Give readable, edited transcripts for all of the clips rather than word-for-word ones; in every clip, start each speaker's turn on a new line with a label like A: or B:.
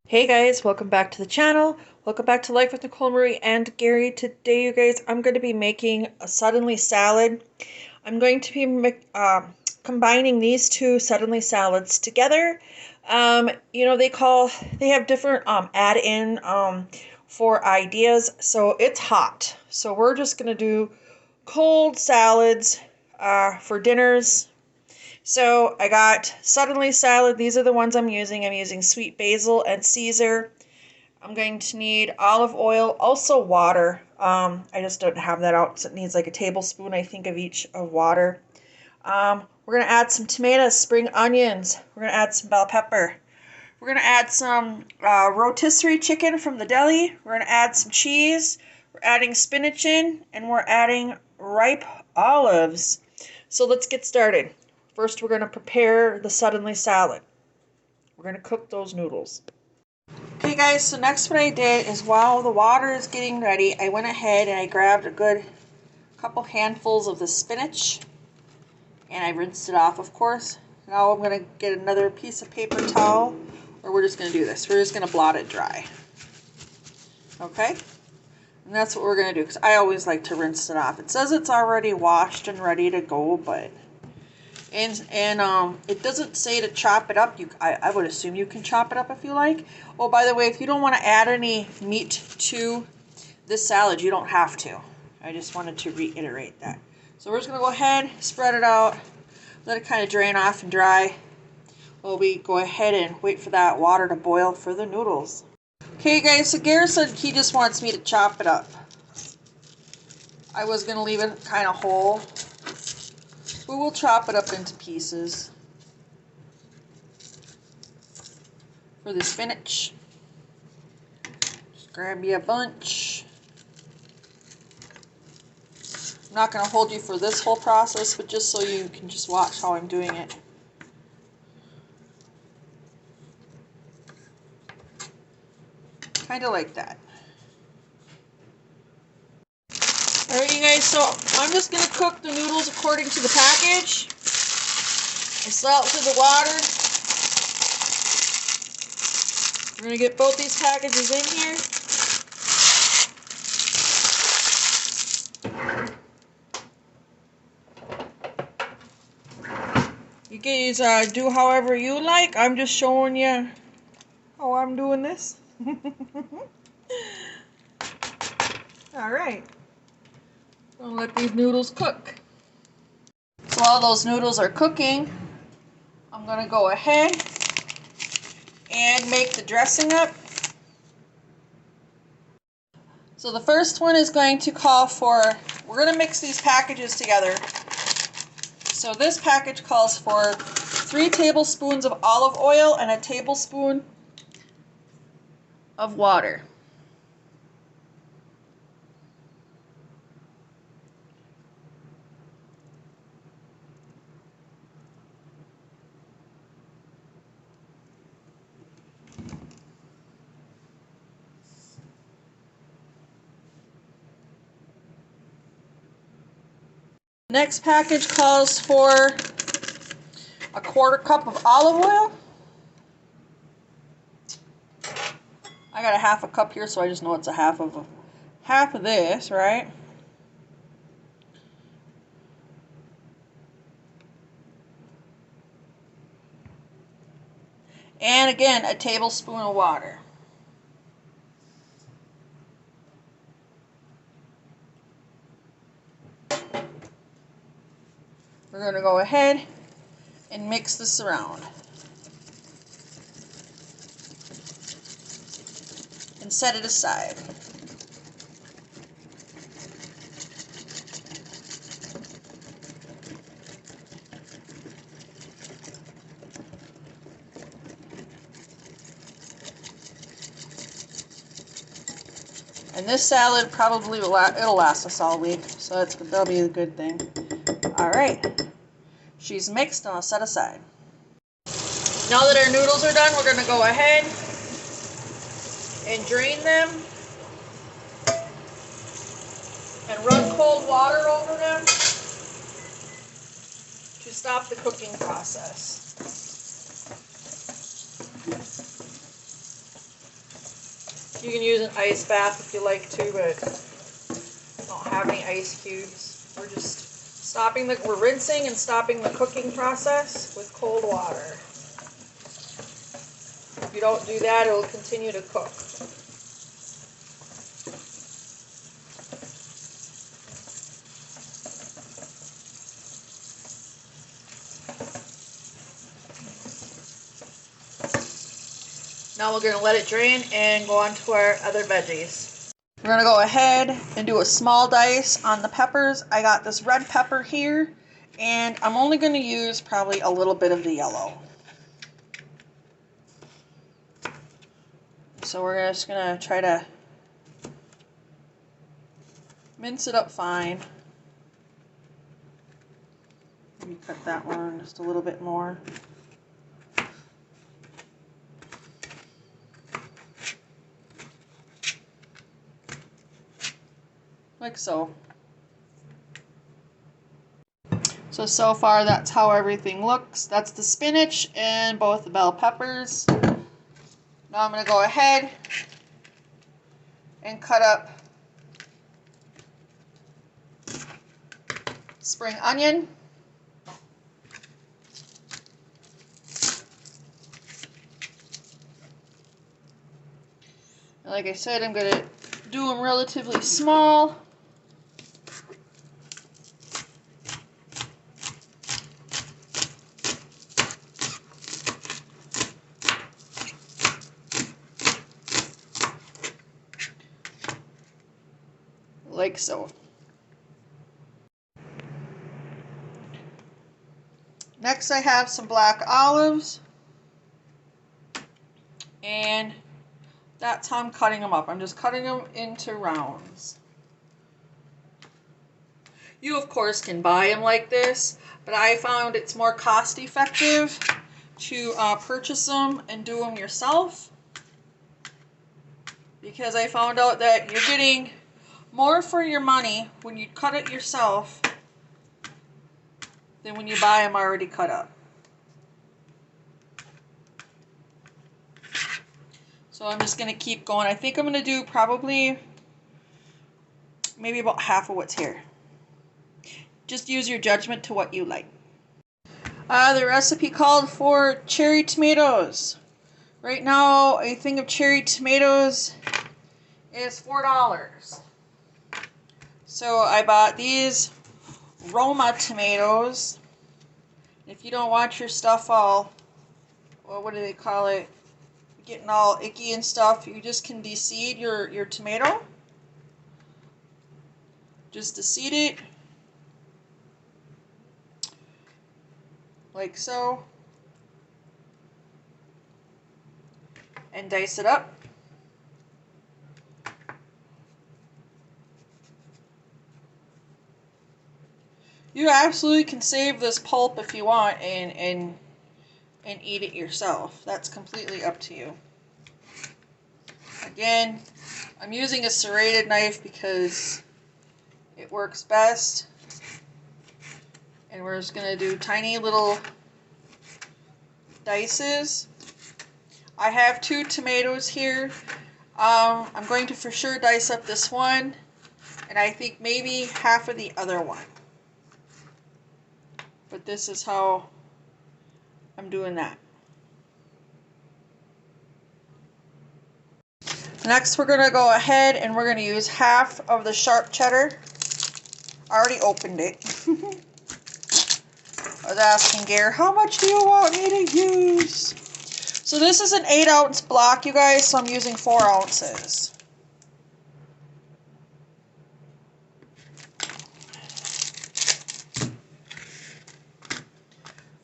A: Hey guys, welcome back to the channel. Welcome back to Life with Nicole Marie and Gary. Today, you guys, I'm going to be making a suddenly salad. I'm going to be combining these two suddenly salads together. They have different add-in for ideas. So it's hot. So we're just going to do cold salads for dinners. So I got suddenly salad. These are the ones I'm using. I'm using sweet basil and Caesar. I'm going to need olive oil, also water. I just don't have that out, so it needs like a tablespoon, I think, of each of water. We're going to add some tomatoes, spring onions. We're going to add some bell pepper. We're going to add some rotisserie chicken from the deli. We're going to add some cheese. We're adding spinach in, and we're adding ripe olives. So let's get started. First, we're going to prepare the suddenly salad. We're going to cook those noodles. Okay guys, so next what I did is while the water is getting ready, I went ahead and I grabbed a good couple handfuls of the spinach and I rinsed it off, of course. Now I'm going to get another piece of paper towel, or we're just going to do this. We're just going to blot it dry. Okay? And that's what we're going to do, because I always like to rinse it off. It says it's already washed and ready to go, but it doesn't say to chop it up. I would assume you can chop it up if you like. Oh, by the way, if you don't want to add any meat to this salad, you don't have to. I just wanted to reiterate that. So we're just going to go ahead, spread it out, let it kind of drain off and dry while we go ahead and wait for that water to boil for the noodles. Okay guys, so Gary said he just wants me to chop it up. I was going to leave it kind of whole. We will chop it up into pieces. For the spinach, just grab you a bunch. I'm not going to hold you for this whole process, but just so you can just watch how I'm doing it. Kind of like that. Alright you guys, so I'm just going to cook the noodles according to the package. I salted the water. We're going to get both these packages in here. You guys do however you like. I'm just showing you how I'm doing this. Alright. I'll let these noodles cook. So while those noodles are cooking, I'm going to go ahead and make the dressing up. So the first one is going to call for, we're going to mix these packages together. So this package calls for 3 tablespoons of olive oil and a tablespoon of water. Next package calls for a 1/4 cup of olive oil. I got a 1/2 cup here, so I just know it's a half of this, right? And again, a tablespoon of water. We're going to go ahead and mix this around. And set it aside. And this salad probably it'll last us all week, so that'll be a good thing. All right, she's mixed and I'll set aside. Now that our noodles are done, we're going to go ahead and drain them and run cold water over them to stop the cooking process. You can use an ice bath if you like to, but I don't have any ice cubes. We're just we're rinsing and stopping the cooking process with cold water. If you don't do that, it'll continue to cook. Now we're going to let it drain and go on to our other veggies. We're going to go ahead and do a small dice on the peppers. I got this red pepper here, and I'm only going to use probably a little bit of the yellow. So we're just going to try to mince it up fine. Let me cut that one just a little bit more. Like so. So far that's how everything looks. That's the spinach and both the bell peppers. Now I'm going to go ahead and cut up spring onion. And like I said, I'm going to do them relatively small. Like so. Next I have some black olives, and that's how I'm cutting them up. I'm just cutting them into rounds. You of course can buy them like this, but I found it's more cost effective to purchase them and do them yourself, because I found out that you're getting more for your money when you cut it yourself than when you buy them already cut up. So I'm just going to keep going. I think I'm going to do probably maybe about half of what's here. Just use your judgment to what you like. The recipe called for cherry tomatoes. Right now, a thing of cherry tomatoes is $4. So I bought these Roma tomatoes. If you don't want your stuff all, well, what do they call it, getting all icky and stuff, you just can de-seed your tomato. Just de-seed it like so, and dice it up. You absolutely can save this pulp if you want and eat it yourself. That's completely up to you. Again, I'm using a serrated knife because it works best. And we're just going to do tiny little dices. I have 2 tomatoes here. I'm going to for sure dice up this one, and I think maybe half of the other one. But this is how I'm doing that. Next, we're going to go ahead and we're going to use half of the sharp cheddar. I already opened it. I was asking Gare, how much do you want me to use? So this is an 8-ounce block, you guys, so I'm using 4 ounces.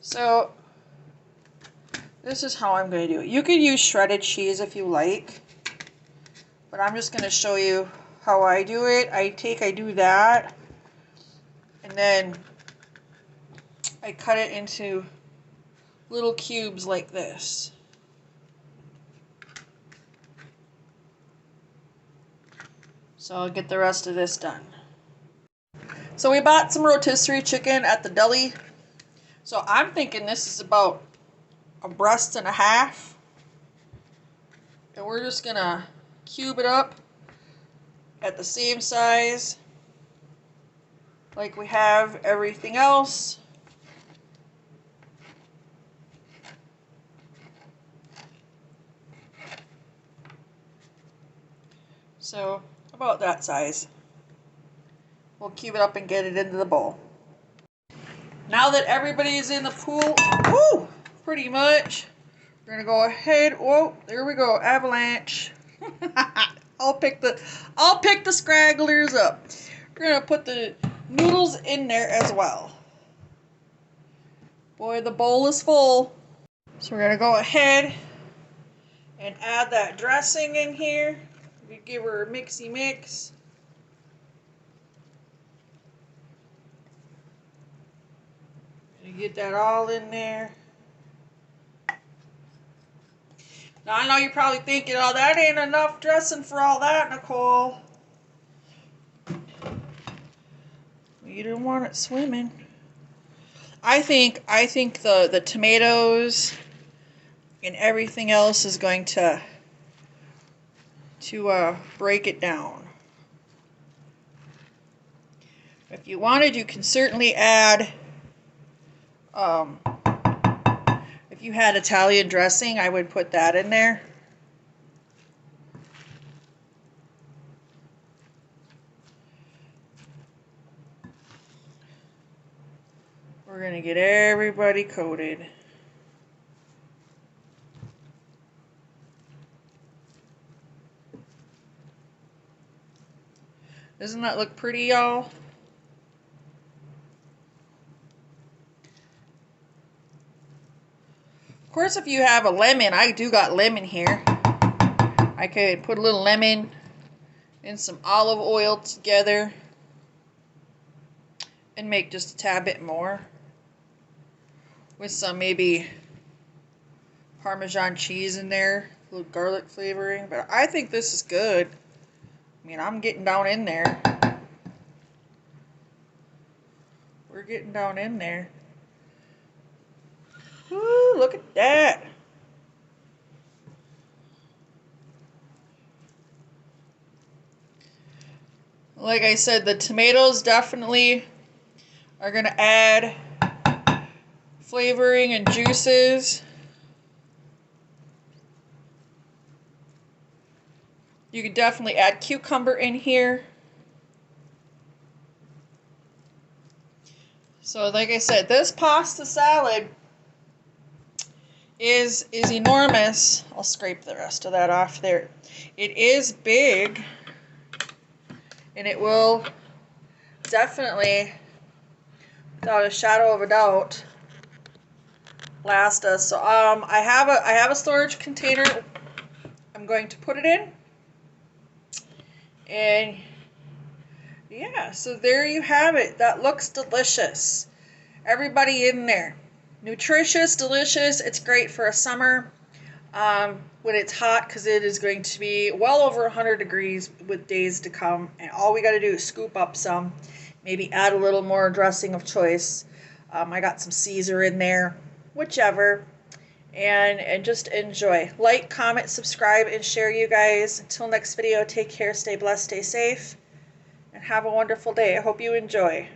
A: So this is how I'm going to do it. You could use shredded cheese if you like, but I'm just going to show you how I do it. I do that, and then I cut it into little cubes like this. So I'll get the rest of this done. So we bought some rotisserie chicken at the deli. So I'm thinking this is about a breast and a half. And we're just gonna cube it up at the same size like we have everything else. So about that size. We'll cube it up and get it into the bowl. Now that everybody's in the pool, woo, pretty much, we're gonna go ahead. Whoa, there we go, avalanche. I'll pick the scragglers up. We're gonna put the noodles in there as well. Boy, the bowl is full. So we're gonna go ahead and add that dressing in here. We give her a mixy mix. Get that all in there. Now I know you're probably thinking, oh, that ain't enough dressing for all that, Nicole. You don't want it swimming. I think the tomatoes and everything else is going to break it down. If you wanted, you can certainly add if you had Italian dressing, I would put that in there. We're going to get everybody coated. Doesn't that look pretty, y'all? Of course, if you have a lemon, I do got lemon here. I could put a little lemon and some olive oil together and make just a tad bit more with some maybe Parmesan cheese in there, a little garlic flavoring. But I think this is good. I mean, I'm getting down in there. We're getting down in there. Woo, look at that. Like I said, the tomatoes definitely are going to add flavoring and juices. You could definitely add cucumber in here. So like I said, this pasta salad is enormous. I'll scrape the rest of that off there. It is big, and it will definitely, without a shadow of a doubt, last us. So I have a storage container I'm going to put it in. And yeah, so there you have it. That looks delicious. Everybody in there. Nutritious, delicious. It's great for a summer when it's hot, because it is going to be well over 100 degrees with days to come. And all we got to do is scoop up some, maybe add a little more dressing of choice. I got some Caesar in there, whichever. And just enjoy. Like, comment, subscribe, and share, you guys. Until next video, take care, stay blessed, stay safe, and have a wonderful day. I hope you enjoy.